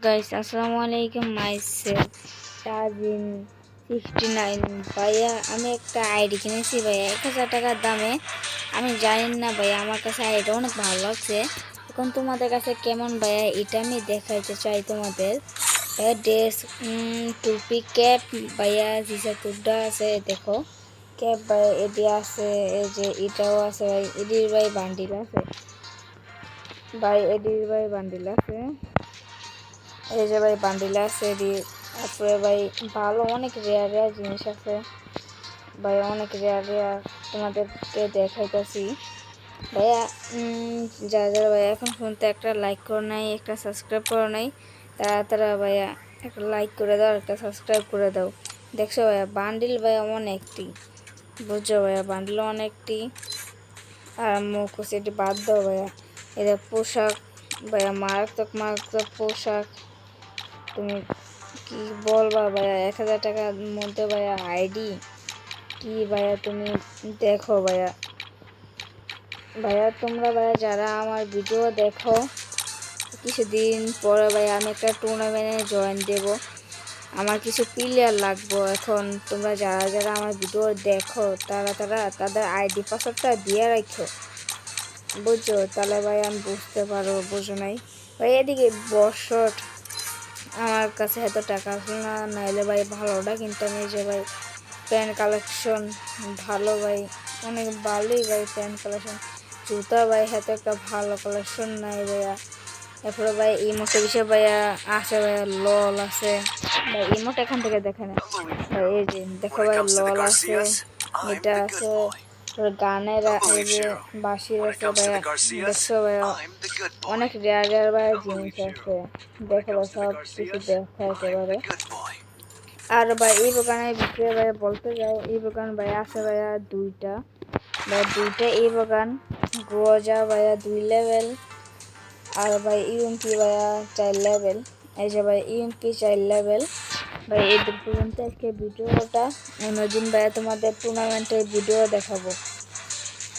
Guys আসসালামু আলাইকুম myself শাহজিন 69 ভাইয়া আমি একটা আইডি কিনেছি ভাইয়া 1000 টাকার দামে। আমি জানি না ভাইয়া, আমার কাছে আইডিটা অনেক ভালো লাগছে। এখন তোমাদের কাছে কেমন ভাইয়া এটা আমি দেখাইতে চাই তোমাদের। ভাইয়া ড্রেস, টুপি, ক্যাপ ভাইয়া জিসা টুডা আছে, দেখো ক্যাপ ভাইয়া এডি আছে, এই যে এটাও আছে ভাই, এডির ভাই বান্ডিল আছে ভাই, এডির ভাই বান্ডিল আছে, এই যে ভাই বান্ডিল আছে তারপরে ভাই ভালো অনেক রেয়ার রেয়ার জিনিস আছে ভাই, অনেক রেয়ার রেয়ার তোমাদেরকে দেখাইতেছি ভাইয়া। যারা যারা ভাইয়া এখন পর্যন্ত একটা লাইক করো নাই, একটা সাবস্ক্রাইব করো নাই, তারা ভাইয়া একটা লাইক করে দাও, একটা সাবস্ক্রাইব করে দাও। দেখছো ভাইয়া বান্ডিল ভাইয়া অনেকটি, বুঝছো ভাইয়া বান্ডিল অনেকটি। আর মুখ সেটি বাদ দাও ভাইয়া, এদের পোশাক ভাইয়া মারাত্মক মারাত্মক পোশাক। তুমি কি বলবা ভাইয়া, 1000 টাকার মধ্যে ভাইয়া আইডি কি ভাইয়া, তুমি দেখো ভাইয়া। ভাইয়া তোমরা ভাইয়া যারা আমার ভিডিও দেখো, কিছুদিন পরে ভাইয়া আমি একটা টুর্নামেন্টে জয়েন দেব, আমার কিছু প্লেয়ার লাগবো। এখন তোমরা যারা যারা আমার ভিডিও দেখো তাদের আইডি পাসওয়ার্ডটা দিয়ে রাখো, বুঝছো? তাহলে ভাই আমি বুঝতে পারবো, বুঝো নাই ভাই। এদিকে বছর আমার কাছে এত টাকা আসলে না, নাইলে ভাই ভালোটা কিনতাম। এই যে ভাই প্যান্ট কালেকশন ভালো ভাই, অনেক ভালোই ভাই প্যান্ট কালেকশন। জুতা ভাই এত একটা ভালো কালেকশন নাই ভাইয়া। তারপরে ভাই ইমোটের বিষয়ে ভাইয়া আছে ভাইয়া, লল আছে ভাই, ইমোট এখান থেকে দেখে না ভাই, এই যে দেখো ভাই লল আছে, এটা আছে, গানের এই যে বাঁশির আছে ভাইয়া, দেখছো ভাইয়া অনেক রেয়ার রেয়ার ভাই জিনিস আছে, দেখো ভাই সব কিছু দেখা একেবারে। আর ভাই এই বাগানের ভিতরে ভাই বলতে যাই, এই বাগান ভাই আছে ভাইয়া দুইটা ভাই, এই বাগান গোজা ভাইয়া 2 লেভেল, আর ভাই ইউএমপি ভাইয়া 4 লেভেল। এই যে ভাই ইউএমপি 4 লেভেল ভাই। এই পর্যন্ত আজকে ভিডিওটা, অন্যদিন ভাইয়া তোমাদের টুর্নামেন্টের ভিডিও দেখাবো।